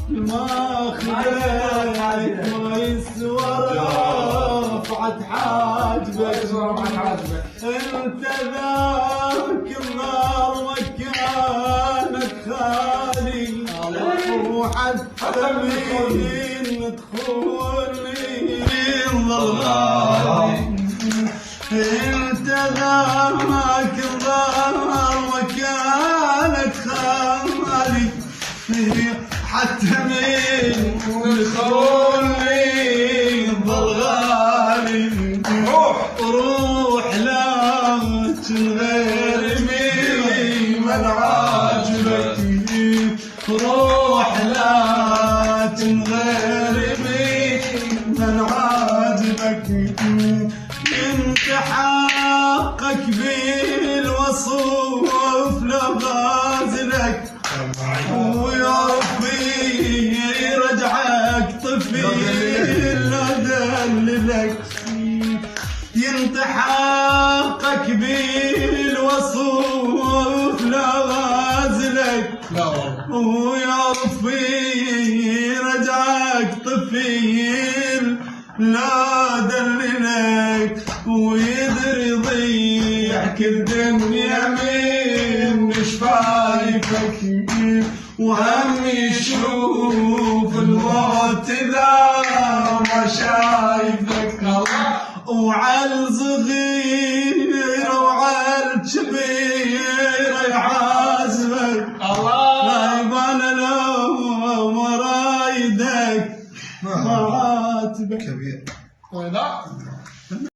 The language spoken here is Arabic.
ما خليك ما يسوى رفعت حاجبك انت ذاك النار مكانك خالي وحتى مين تخوني ضلالي انت ذاك النار مكانك خالي حتى مين تخوني ضل غالي روح لا تنغير من عاجبك روح لا تنغير من عاجبك انت حقك بالوصوف لغازلك ويا ربي رجعك طفي لا دللك انت حقك بالوصوف لا غازلك ويا ربي رجعك طفيل لا دللك ويدري ضيعك الدنيا من شفايفك وهم يشوف الموت ذا ما شايفك وعلى الصغير وعلى الكبير يحاسبك لا يبان لو مرايدك مراتبك كبير